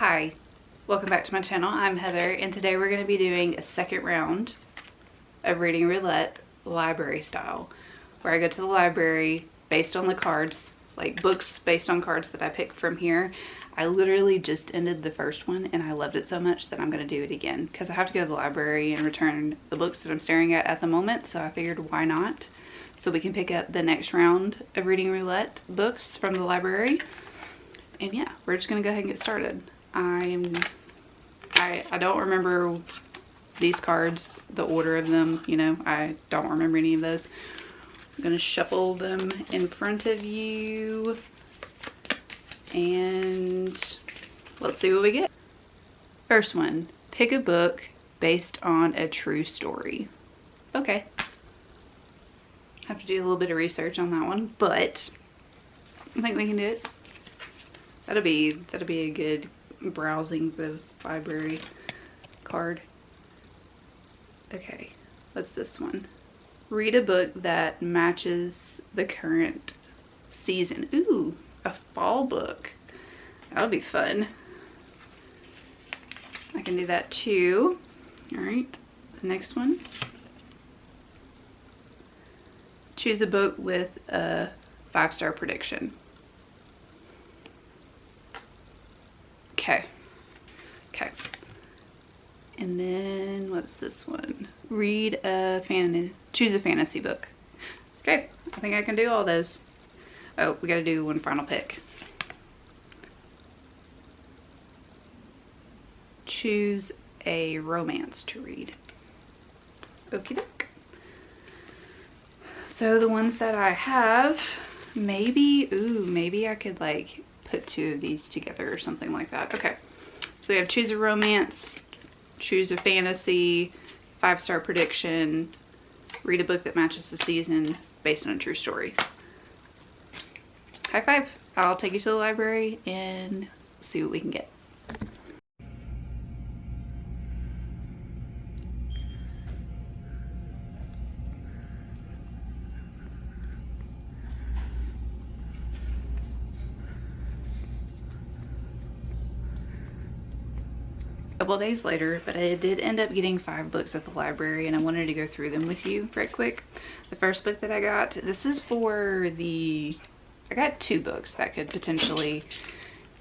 Hi, welcome back to my channel. I'm Heather, and today we're going to be doing a second round of reading roulette library style, where I go to the library based on the cards, like books based on cards that I pick from here. I literally just ended the first one and I loved it so much that I'm going to do it again because I have to go to the library and return the books that I'm staring at the moment, so I figured why not, so we can pick up the next round of reading roulette books from the library. And yeah, we're just gonna go ahead and get started. I don't remember these cards, the order of them, you know, I don't remember any of those. I'm gonna shuffle them in front of you and let's see what we get. First one, pick a book based on a true story. Okay. Have to do a little bit of research on that one, but I think we can do it. That'll be a good browsing the library card. Okay, what's this one? Read a book that matches the current season. Ooh, a fall book. That'll be fun. I can do that too. All right, the next one. Choose a book with a 5-star prediction. Okay. And then what's this one? Choose a fantasy book. Okay, I think I can do all those. Oh, we gotta do one final pick. Choose a romance to read. Okie doke. So the ones that I have, maybe I could like put two of these together or something like that. Okay, so we have choose a romance, choose a fantasy, 5-star prediction, read a book that matches the season based on a true story. High five. I'll take you to the library and see what we can get. A couple days later, but I did end up getting 5 books at the library and I wanted to go through them with you right quick. The first book that I got, this is for I got 2 books that could potentially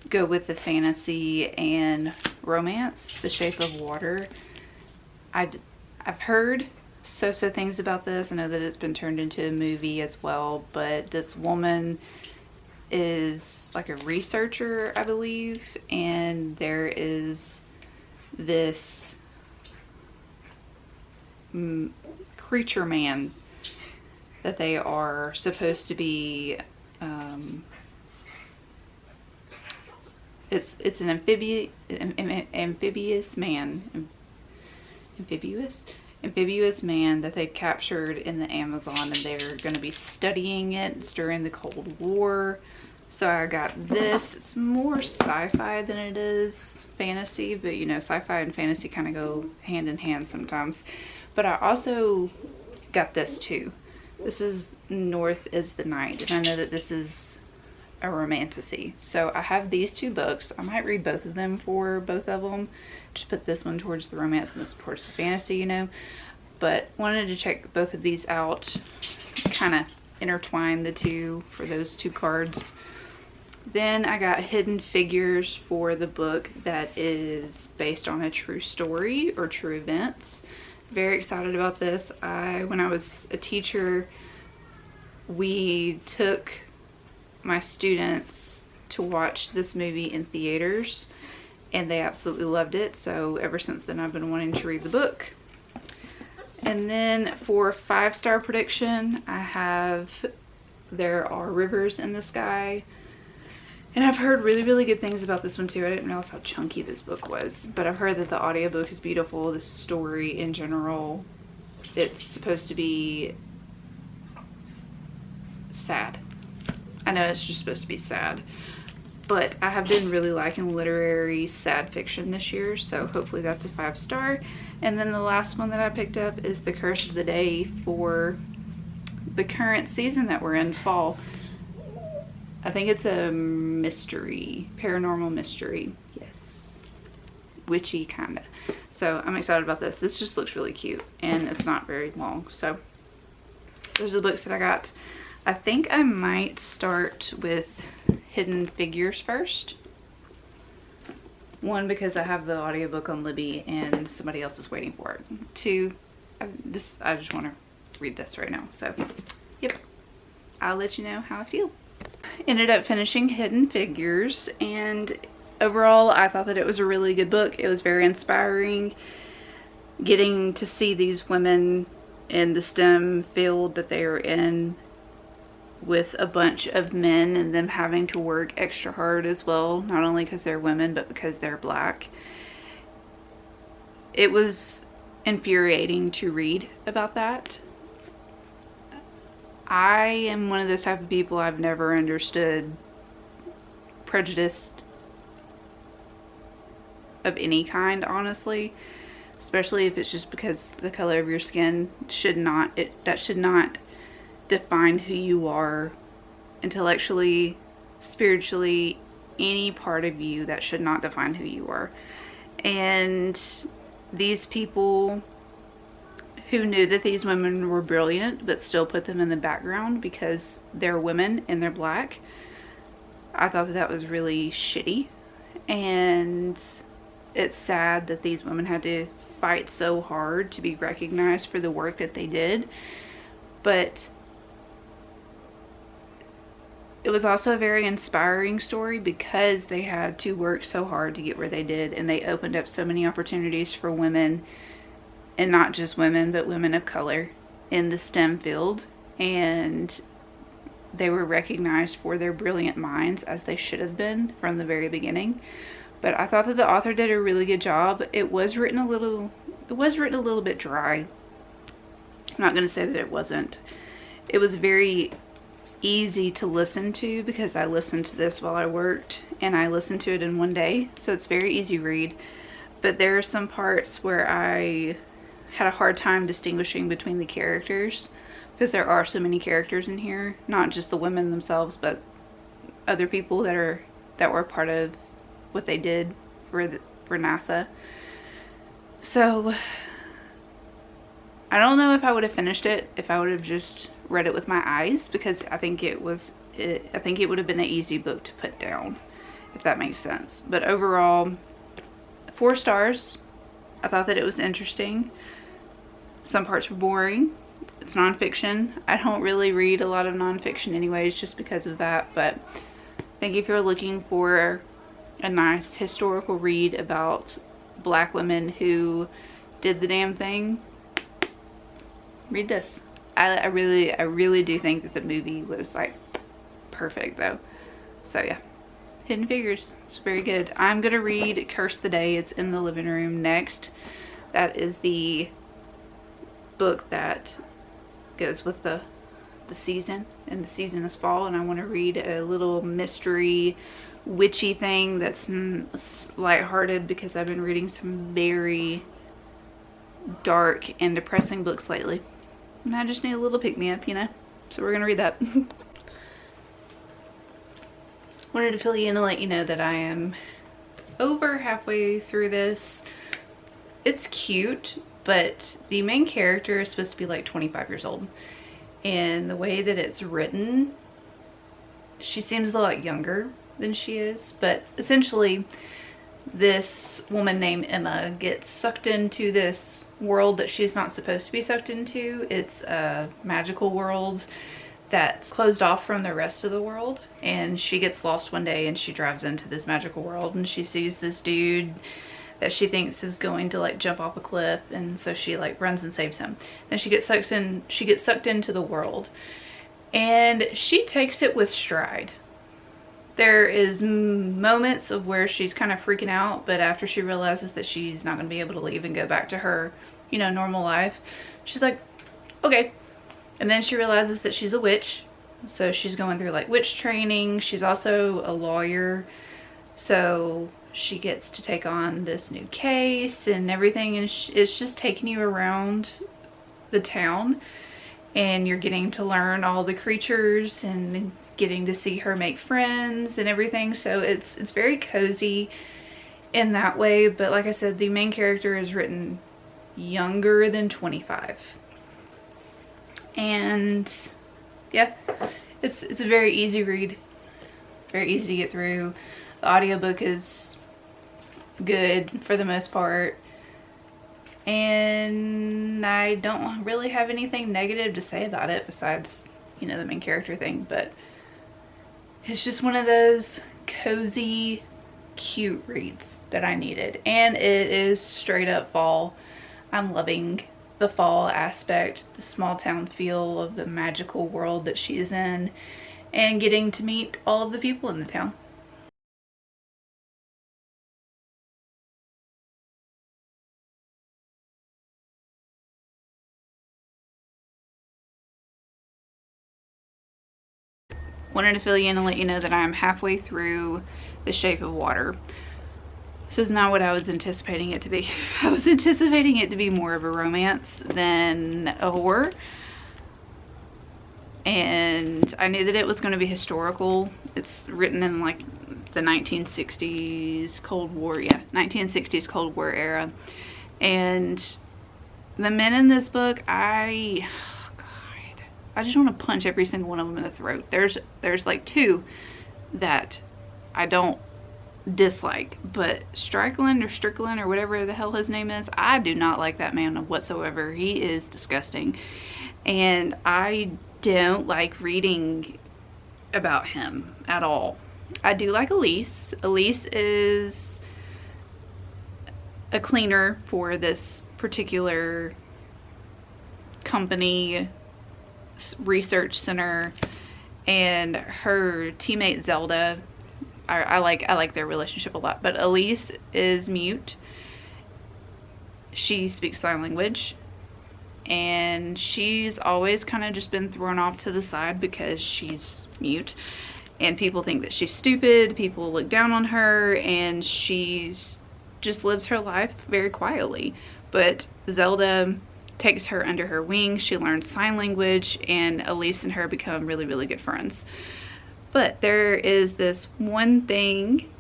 go with the fantasy and romance. The Shape of Water. I've heard so things about this. I know that it's been turned into a movie as well, but this woman is like a researcher, I believe, and there is this creature man that they are supposed to be, it's an amphibious man that they've captured in the Amazon, and they're going to be studying it. It's during the Cold War. So I got this. It's more sci-fi than it is fantasy, but you know, sci-fi and fantasy kind of go hand in hand sometimes. But I also got this too. This is North is the Night, and I know that this is a romantasy. So I have these 2 books. I might read both of them for both of them. Just put this one towards the romance and this towards the fantasy, you know. But wanted to check both of these out, kind of intertwine the two for those 2 cards. Then I got Hidden Figures for the book that is based on a true story or true events. Very excited about this. When I was a teacher, we took my students to watch this movie in theaters and they absolutely loved it. So ever since then I've been wanting to read the book. And then for 5-star prediction, I have There Are Rivers in the Sky. And I've heard really good things about this one too. I didn't realize how chunky this book was, but I've heard that the audiobook is beautiful. The story in general, it's supposed to be sad. I know it's just supposed to be sad, but I have been really liking literary sad fiction this year, so hopefully that's a 5-star. And then the last one that I picked up is The Curse of the Day for the current season that we're in, fall. I think it's a mystery, paranormal mystery. Yes. witchy kind of. So I'm excited about this. This just looks really cute, and it's not very long. So those are the books that I got. I think I might start with Hidden Figures first. One, because I have the audiobook on Libby and somebody else is waiting for it. Two, I just want to read this right now. So, yep. I'll let you know how I feel. Ended up finishing Hidden Figures, and overall I thought that it was a really good book. It was very inspiring, getting to see these women in the STEM field that they are in with a bunch of men, and them having to work extra hard as well, not only because they're women but because they're black. It was infuriating to read about that. I am one of those type of people, I've never understood prejudice of any kind, honestly, especially if it's just because the color of your skin that should not define who you are intellectually, spiritually, any part of you. That should not define who you are. And these people who knew that these women were brilliant but still put them in the background because they're women and they're black, I thought that was really shitty. And it's sad that these women had to fight so hard to be recognized for the work that they did. But it was also a very inspiring story because they had to work so hard to get where they did, and they opened up so many opportunities for women, and not just women but women of color in the STEM field, and they were recognized for their brilliant minds, as they should have been from the very beginning. But I thought that the author did a really good job. It was written a little bit dry. I'm not going to say that it wasn't. It was very easy to listen to because I listened to this while I worked, and I listened to it in one day, so it's very easy read. But there are some parts where I had a hard time distinguishing between the characters, because there are so many characters in here, not just the women themselves but other people that were part of what they did for NASA. So I don't know if I would have finished it if I would have just read it with my eyes, because I think it would have been an easy book to put down, if that makes sense. But overall, 4 stars. I thought that it was interesting. Some parts were boring. It's nonfiction. I don't really read a lot of nonfiction anyways, just because of that. But I think if you're looking for a nice historical read about black women who did the damn thing, read this. I really do think that the movie was like perfect though. So yeah, Hidden Figures, it's very good. I'm gonna read Curse the Day. It's in the living room next. That is the book that goes with the season, and the season is fall, and I want to read a little mystery witchy thing that's lighthearted, because I've been reading some very dark and depressing books lately, and I just need a little pick-me-up, you know. So we're gonna read that. Wanted to fill you in and let you know that I am over halfway through this. It's cute, but the main character is supposed to be like 25 years old, and the way that it's written, she seems a lot younger than she is. But essentially, this woman named Emma gets sucked into this world that she's not supposed to be sucked into. It's a magical world that's closed off from the rest of the world, and she gets lost one day and she drives into this magical world, and she sees this dude that she thinks is going to like jump off a cliff, and so she like runs and saves him. Then she gets sucked into the world, and she takes it with stride. There is moments of where she's kind of freaking out, but after she realizes that she's not going to be able to leave and go back to her, you know, normal life, she's like, okay. And then she realizes that she's a witch, so she's going through like witch training. She's also a lawyer, so she gets to take on this new case and everything, and it's just taking you around the town, and you're getting to learn all the creatures and getting to see her make friends and everything. So it's very cozy, in that way, but like I said, the main character is written younger than 25. And yeah, it's a very easy read, very easy to get through. The audiobook is good for the most part, and I don't really have anything negative to say about it besides, you know, the main character thing. But it's just one of those cozy, cute reads that I needed, and it is straight up fall. I'm loving the fall aspect, the small town feel of the magical world that she is in, and getting to meet all of the people in the town. Wanted to fill you in and let you know that I'm halfway through The Shape of Water. This is not what I was anticipating it to be. I was anticipating it to be more of a romance than a horror. And I knew that it was going to be historical. It's written in like the 1960s Cold War, 1960s Cold War era. And the men in this book, I just want to punch every single one of them in the throat. There's like two that I don't dislike, but Strickland or whatever the hell his name is, I do not like that man whatsoever. He is disgusting, and I don't like reading about him at all. I do like Elise. Elise is a cleaner for this particular company research center, and her teammate Zelda, I like their relationship a lot. But Elise is mute. She speaks sign language, and she's always kind of just been thrown off to the side because she's mute, and people think that she's stupid. People look down on her, and she's just lives her life very quietly. But Zelda takes her under her wing. She learns sign language, and Elise and her become really, really good friends. But there is this one thing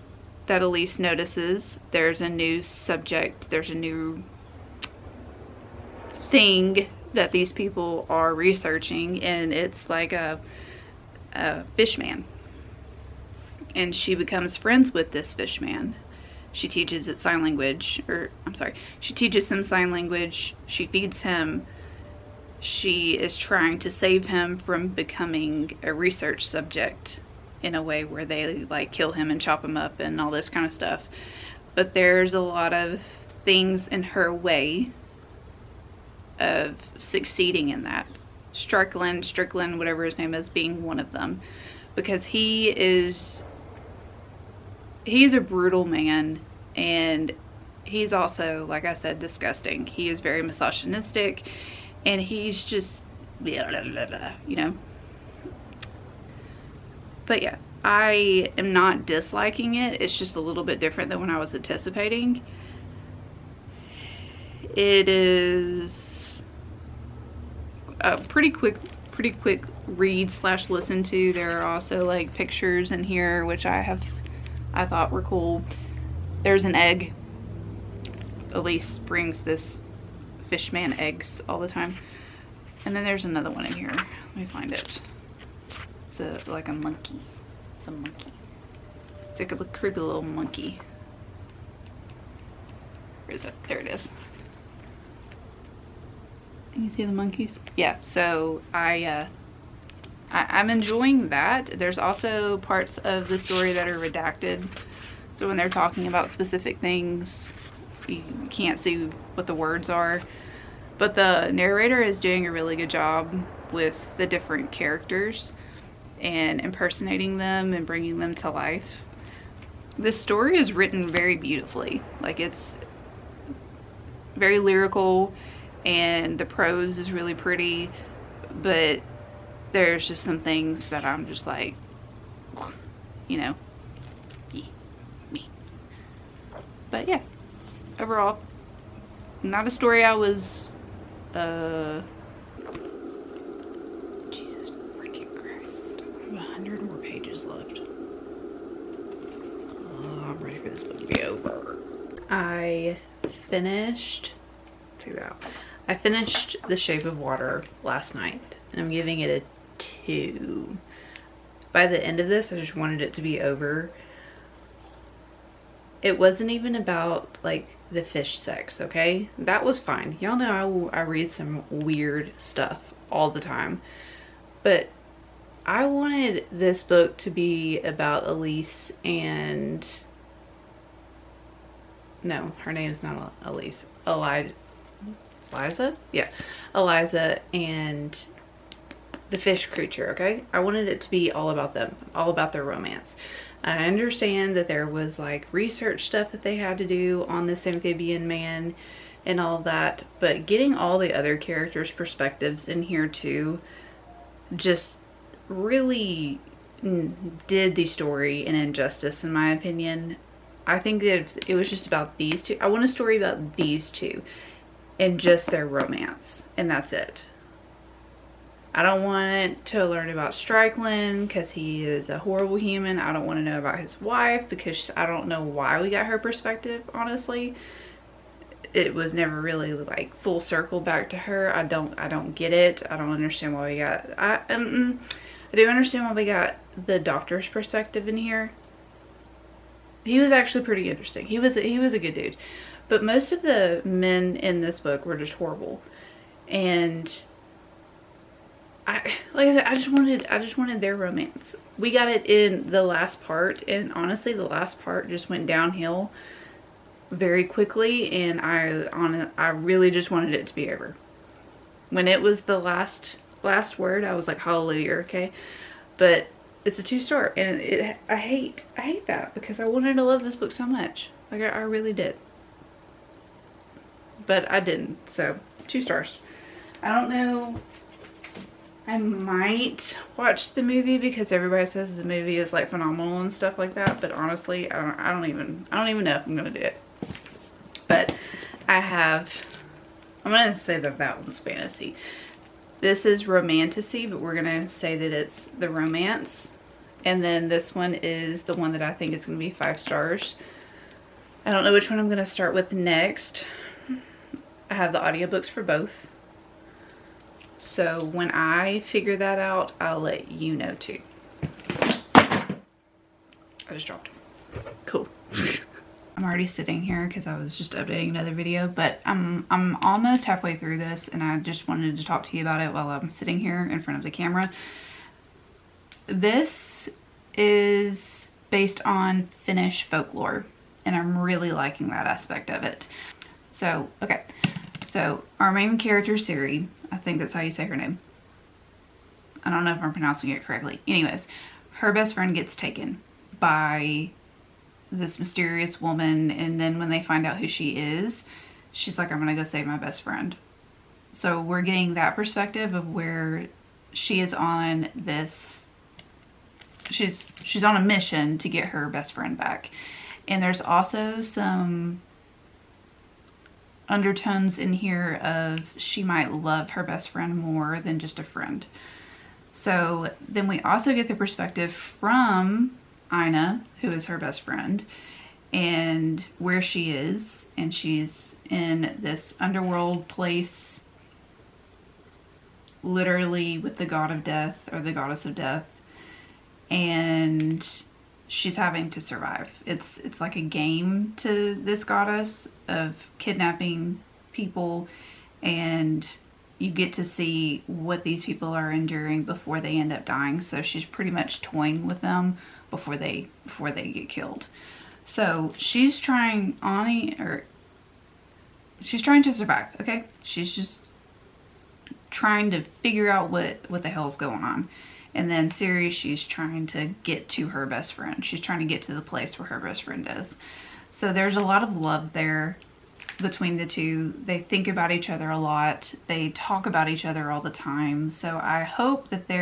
that Elise notices. There's a new subject, there's a new thing that these people are researching, and it's like a fish man. And she becomes friends with this fish man. She teaches it sign language, she teaches him sign language, she feeds him. She is trying to save him from becoming a research subject in a way where they like kill him and chop him up and all this kind of stuff. But there's a lot of things in her way of succeeding in that. Strickland, whatever his name is, being one of them, because he's a brutal man, and he's also, like I said, disgusting. He is very misogynistic, and he's just blah, blah, blah, blah, you know. But yeah, I am not disliking it. It's just a little bit different than what I was anticipating. It is a pretty quick read / listen to. There are also like pictures in here which I thought were cool. There's an egg. Elise brings this fishman eggs all the time. And then there's another one in here. Let me find it. It's like a monkey. It's a monkey. It's like a creepy little monkey. Where is it? There it is. Can you see the monkeys? Yeah, so I'm enjoying that. There's also parts of the story that are redacted. So when they're talking about specific things, you can't see what the words are. But the narrator is doing a really good job with the different characters and impersonating them and bringing them to life. This story is written very beautifully. Like, it's very lyrical, and the prose is really pretty, but there's just some things that I'm just like, you know, me. But yeah, overall, not a story I was, Jesus freaking Christ. I have 100 more pages left. Oh, I'm ready for this book to be over. I finished, check it out. I finished The Shape of Water last night, and I'm giving it a 2. By the end of this, I just wanted it to be over. It wasn't even about like the fish sex, okay? That was fine. Y'all know I read some weird stuff all the time, but I wanted this book to be about Elise and, no, her name is not Elise, Eliza? Yeah, Eliza and the fish creature, okay? I wanted it to be all about them, all about their romance. I understand that there was like research stuff that they had to do on this amphibian man and all that, but getting all the other characters' perspectives in here too just really did the story an injustice, in my opinion. I think that it was just about these two. I want a story about these two and just their romance, and that's it. I don't want to learn about Strickland because he is a horrible human. I don't want to know about his wife because I don't know why we got her perspective, honestly. It was never really like full circle back to her. I don't get it. I don't understand why we got, I do understand why we got the doctor's perspective in here. He was actually pretty interesting. He was a good dude. But most of the men in this book were just horrible. And like I said, I just wanted their romance. We got it in the last part, and honestly the last part just went downhill very quickly, and I really just wanted it to be over. When it was the last word, I was like, hallelujah, okay? But it's a 2-star, and I hate that because I wanted to love this book so much. Like I really did. But I didn't, so 2 stars. I don't know, I might watch the movie because everybody says the movie is like phenomenal and stuff like that, but honestly, I don't even know if I'm gonna do it. But I'm gonna say that one's fantasy. This is romantasy, but we're gonna say that it's the romance. And then this one is the one that I think is gonna be 5 stars. I don't know which one I'm gonna start with next. I have the audiobooks for both. So when I figure that out, I'll let you know too. I just dropped. Cool. I'm already sitting here because I was just updating another video, but I'm almost halfway through this, and I just wanted to talk to you about it while I'm sitting here in front of the camera. This is based on Finnish folklore, and I'm really liking that aspect of it. So, okay. So, our main character, Siri, I think that's how you say her name. I don't know if I'm pronouncing it correctly. Anyways, her best friend gets taken by this mysterious woman, and then when they find out who she is, she's like, I'm gonna go save my best friend. So we're getting that perspective of where she is on this, she's on a mission to get her best friend back. And there's also some undertones in here of she might love her best friend more than just a friend. So then we also get the perspective from Ina, who is her best friend, and where she is, and she's in this underworld place, literally with the god of death, or the goddess of death, and she's having to survive. It's like a game to this goddess of kidnapping people, and you get to see what these people are enduring before they end up dying. So she's pretty much toying with them before they get killed. So she's trying she's trying to survive, okay? She's just trying to figure out what the hell's going on. And then Siri, she's trying to get to her best friend. She's trying to get to the place where her best friend is. So there's a lot of love there between the two. They think about each other a lot. They talk about each other all the time. So I hope that they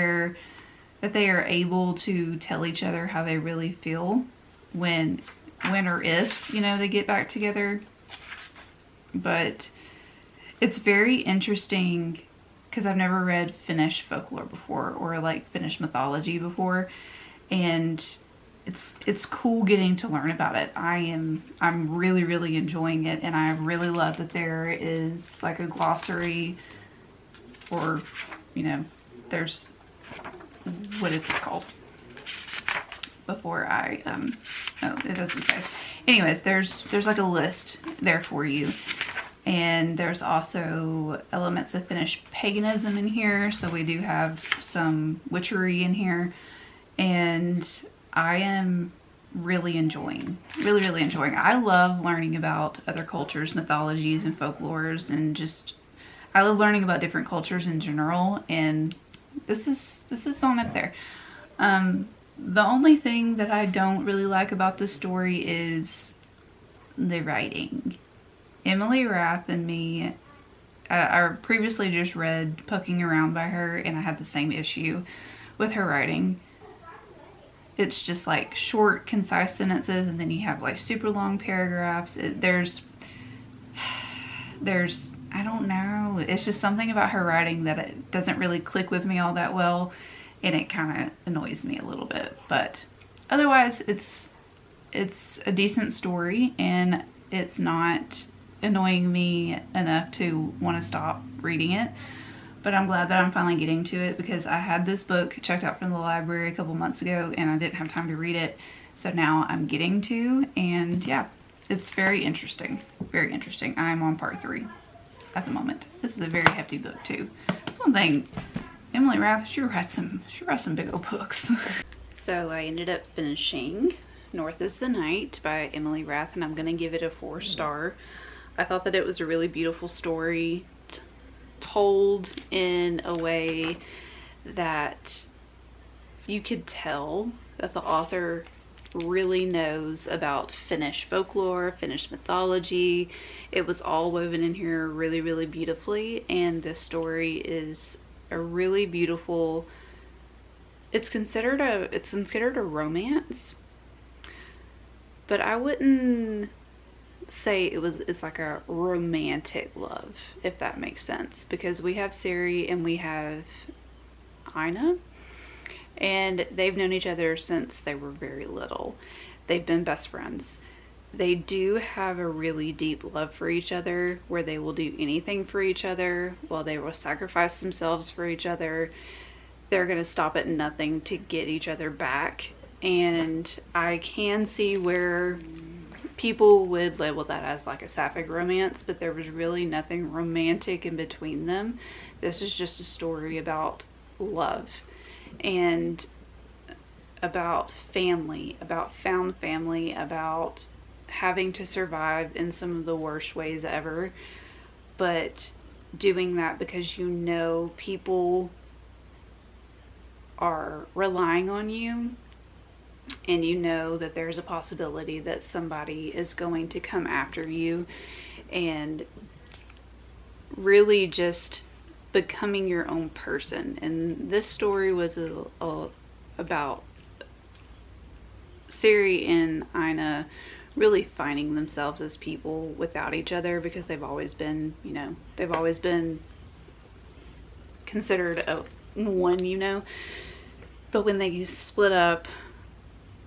are able to tell each other how they really feel when or if, you know, they get back together. But it's very interesting because I've never read Finnish folklore before, or like Finnish mythology before, and it's cool getting to learn about it. I'm really enjoying it, and I really love that there is like a glossary, or there's, what is this called? Before I oh, it doesn't say. Anyways, there's like a list there for you. And there's also elements of Finnish paganism in here, so we do have some witchery in here, and I am really enjoying. I love learning about other cultures, mythologies, and folklores, and just I love learning about different cultures in general, and this is on up there. The only thing that I don't really like about this story is the writing. Emily Rath and me, I previously just read Poking Around by her, and I had the same issue with her writing. It's just like short, concise sentences, and then you have like super long paragraphs. There's, I don't know, it's just something about her writing that it doesn't really click with me all that well, and it kind of annoys me a little bit. But otherwise, it's a decent story, and it's not annoying me enough to want to stop reading it. But I'm glad that I'm finally getting to it, because I had this book checked out from the library a couple months ago and I didn't have time to read it. So now I'm getting to, and yeah, it's very interesting. Very interesting. I'm on part 3 at the moment. This is a very hefty book too. That's one thing. Emily Rath, she writes some big old books. So I ended up finishing North is the Night by Emily Rath, and I'm gonna give it a 4-star. I thought that it was a really beautiful story, told in a way that you could tell that the author really knows about Finnish folklore, Finnish mythology. It was all woven in here really beautifully, and this story is a really beautiful, it's considered a romance, but I wouldn't say it's like a romantic love, if that makes sense, because we have Siri and we have Ina, and they've known each other since they were very little. They've been best friends. They do have a really deep love for each other, where they will do anything for each other, while they will sacrifice themselves for each other. They're going to stop at nothing to get each other back, and I can see where people would label that as like a sapphic romance, but there was really nothing romantic in between them. This is just a story about love, and about family, about found family, about having to survive in some of the worst ways ever, but doing that because you know people are relying on you, and you know that there's a possibility that somebody is going to come after you, and really just becoming your own person. And this story was about Siri and Ina really finding themselves as people without each other, because they've always been, they've always been considered one, but when they split up,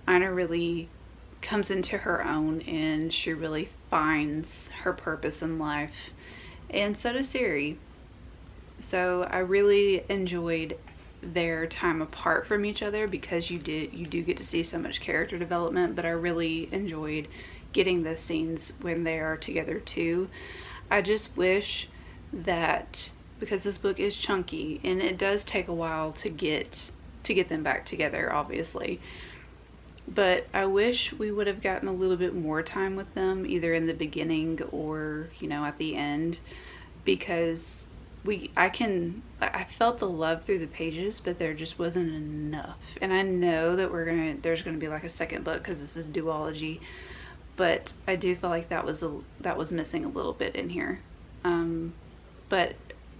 Ina really comes into her own, and she really finds her purpose in life, and so does Siri. So I really enjoyed their time apart from each other, because you do get to see so much character development, but I really enjoyed getting those scenes when they are together too. I just wish that, because this book is chunky and it does take a while to get them back together, obviously, but I wish we would have gotten a little bit more time with them, either in the beginning or at the end, because I felt the love through the pages, but there just wasn't enough. And I know that there's gonna be like a second book, because this is duology, but I do feel like that was missing a little bit in here. But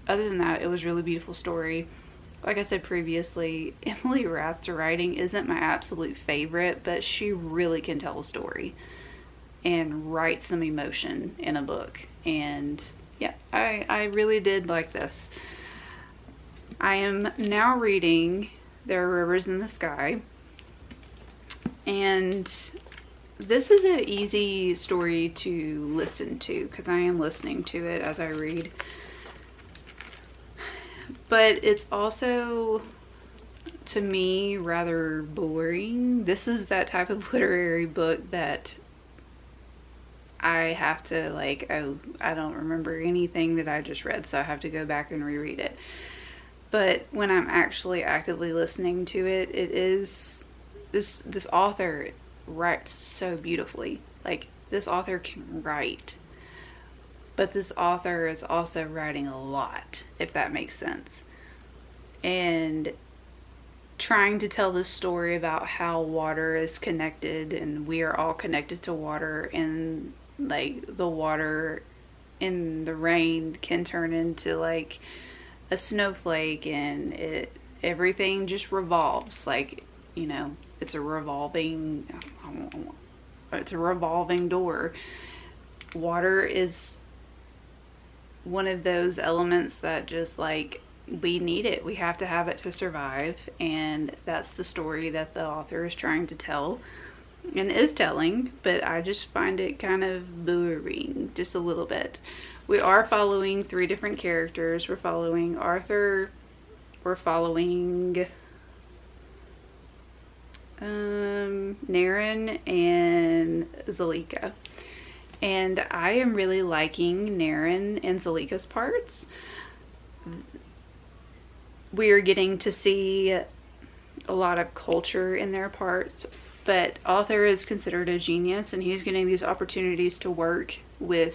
other than that, it was a really beautiful story. Like I said previously, Emily Rath's writing isn't my absolute favorite, but she really can tell a story and write some emotion in a book. And yeah, I really did like this. I am now reading There Are Rivers in the Sky, And this is an easy story to listen to because I am listening to it as I read. But it's also, to me, rather boring. This is that type of literary book that I have to like, oh, I don't remember anything that I just read, so I have to go back and reread it. But when I'm actually actively listening to it, it is, this author writes so beautifully. Like, this author can write, but this author is also writing a lot, if that makes sense. And trying to tell this story about how water is connected, and we are all connected to water, and like the water in the rain can turn into like a snowflake, and everything just revolves. Like, you know, it's a revolving door. Water is one of those elements that just like, we need it. We have to have it to survive. And that's the story that the author is trying to tell and is telling, but I just find it kind of boring, just a little bit. We are following 3 different characters. We're following Arthur, we're following Naren, and Zalika. And I am really liking Naren and Zalika's parts. We are getting to see a lot of culture in their parts, but Arthur is considered a genius, and he's getting these opportunities to work with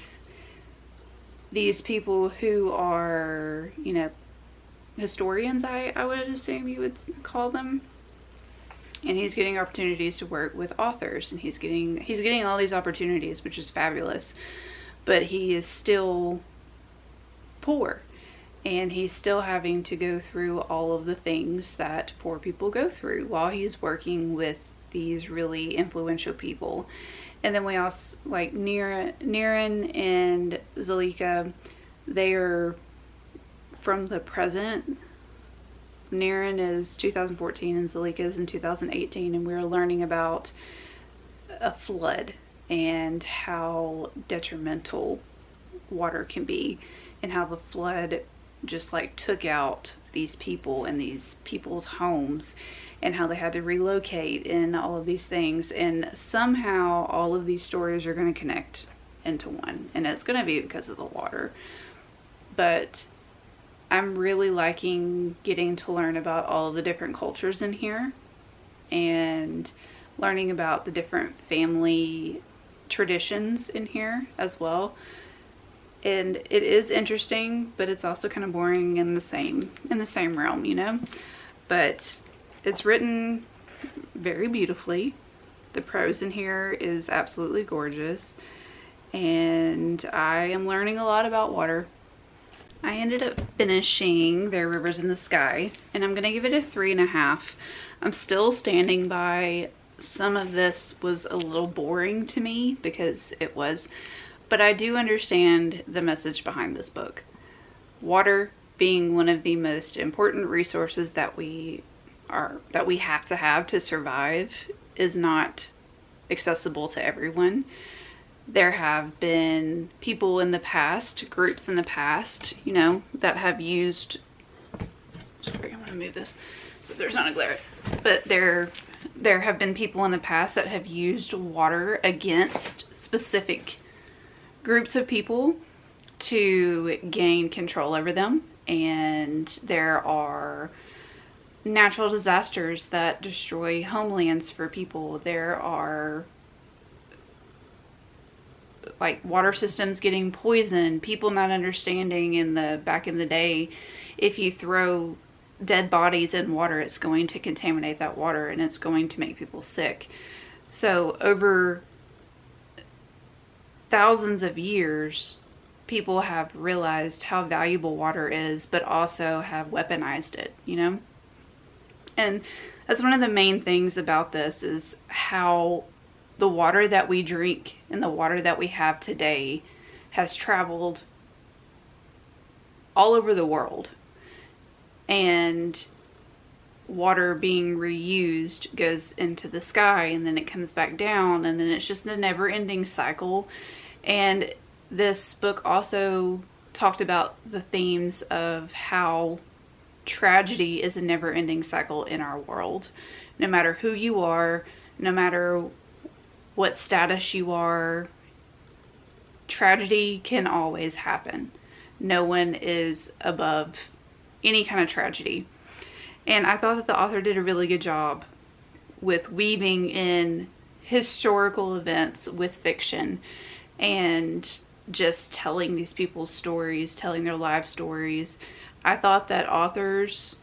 these people who are, you know, historians, I would assume you would call them. And he's getting opportunities to work with authors, and he's getting all these opportunities, which is fabulous. But he is still poor, and he's still having to go through all of the things that poor people go through while he's working with these really influential people. And then we also like Naren and Zalika. They are from the present. Naren is 2014 and Zalika is in 2018, and we're learning about a flood and how detrimental water can be, and how the flood just like took out these people and these people's homes, and how they had to relocate and all of these things. And somehow all of these stories are going to connect into one, and it's going to be because of the water. But I'm really liking getting to learn about all of the different cultures in here, and learning about the different family traditions in here as well. And it is interesting, but it's also kind of boring in the same realm, you know. But it's written very beautifully. The prose in here is absolutely gorgeous, and I am learning a lot about water. I ended up finishing There Are Rivers in the Sky, and I'm gonna give it a 3.5. I'm still standing by, some of this was a little boring to me, because it was, but I do understand the message behind this book. Water being one of the most important resources that we have to survive is not accessible to everyone. There have been people in the past, groups in the past, you know, that have used, sorry, I'm gonna move this so there's not a glare, but there have been people in the past that have used water against specific groups of people to gain control over them. And there are natural disasters that destroy homelands for people. There are like water systems getting poisoned, people not understanding back in the day, if you throw dead bodies in water, it's going to contaminate that water and it's going to make people sick. So over thousands of years, people have realized how valuable water is, but also have weaponized it, you know? And that's one of the main things about this, is how the water that we drink and the water that we have today has traveled all over the world. And water being reused goes into the sky and then it comes back down, and then it's just a never-ending cycle. And this book also talked about the themes of how tragedy is a never-ending cycle in our world. No matter who you are, no matter what status you are, tragedy can always happen. No one is above any kind of tragedy. And I thought that the author did a really good job with weaving in historical events with fiction and just telling these people's stories, telling their life stories. I thought that author's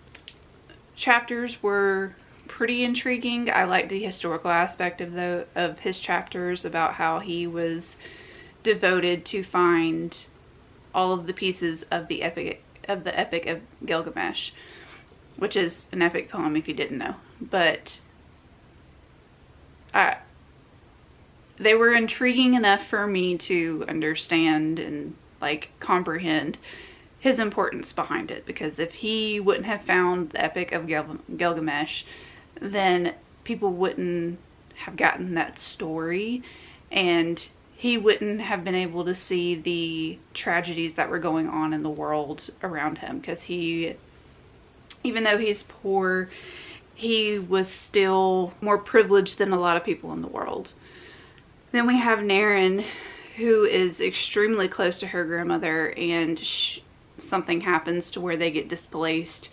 chapters were pretty intriguing. I liked the historical aspect of his chapters, about how he was devoted to find all of the pieces of the Epic of Gilgamesh, which is an epic poem if you didn't know. But they were intriguing enough for me to understand and like comprehend his importance behind it, because if he wouldn't have found the Epic of Gilgamesh, then people wouldn't have gotten that story, and he wouldn't have been able to see the tragedies that were going on in the world around him, because he, even though he's poor, he was still more privileged than a lot of people in the world. Then we have Naren, who is extremely close to her grandmother, and something happens to where they get displaced,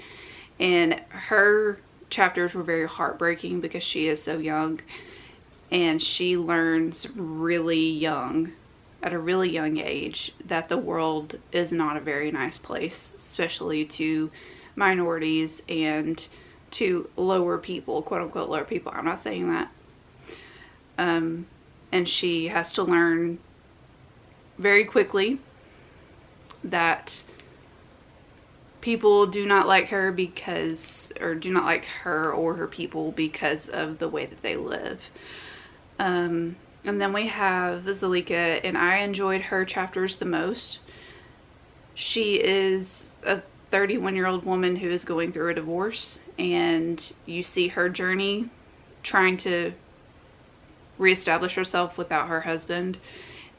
and her chapters were very heartbreaking because she is so young, and she learns really young, at a really young age, that the world is not a very nice place, especially to minorities and to lower people, quote unquote lower people. I'm not saying that. And she has to learn very quickly that people do not like her because, or do not like her or her people because of the way that they live. And then we have Zalika, and I enjoyed her chapters the most. She is a 31-year-old woman who is going through a divorce, and you see her journey trying to reestablish herself without her husband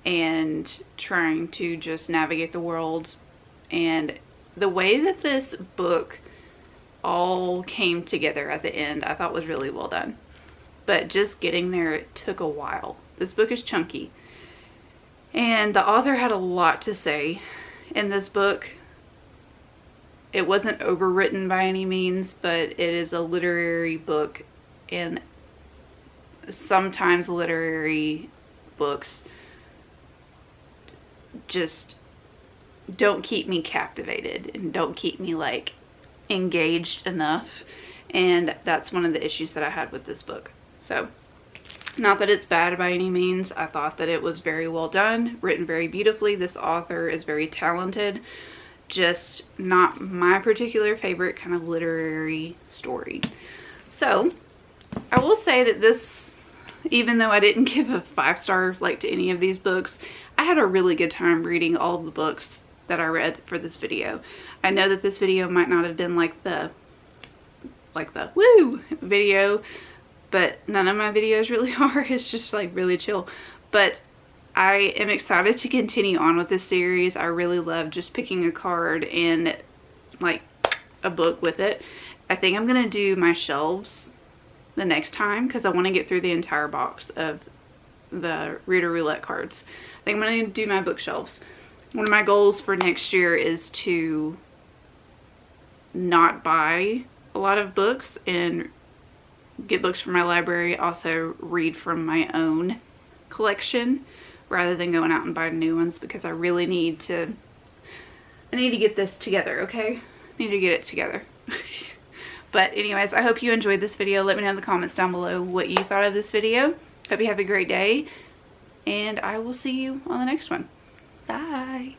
and trying to just navigate the world. And the way that this book all came together at the end, I thought was really well done. But just getting there, it took a while. This book is chunky, and the author had a lot to say in this book. It wasn't overwritten by any means, but it is a literary book, and sometimes literary books just don't keep me captivated and don't keep me like engaged enough, and that's one of the issues that I had with this book. So, not that it's bad by any means. I thought that it was very well done, written very beautifully. This author is very talented, just not my particular favorite kind of literary story. So, I will say that this, even though I didn't give a 5-star like to any of these books, I had a really good time reading all of the books that I read for this video. I know that this video might not have been like the woo video, but none of my videos really are. It's just like really chill. But I am excited to continue on with this series. I really love just picking a card and like a book with it. I think I'm going to do my shelves the next time because I want to get through the entire box of the Reader Roulette cards. I think I'm going to do my bookshelves. One of my goals for next year is to not buy a lot of books and get books from my library, also read from my own collection rather than going out and buying new ones, because I really need to get this together, okay? I need to get it together. But anyways, I hope you enjoyed this video. Let me know in the comments down below what you thought of this video. Hope you have a great day, and I will see you on the next one. Bye.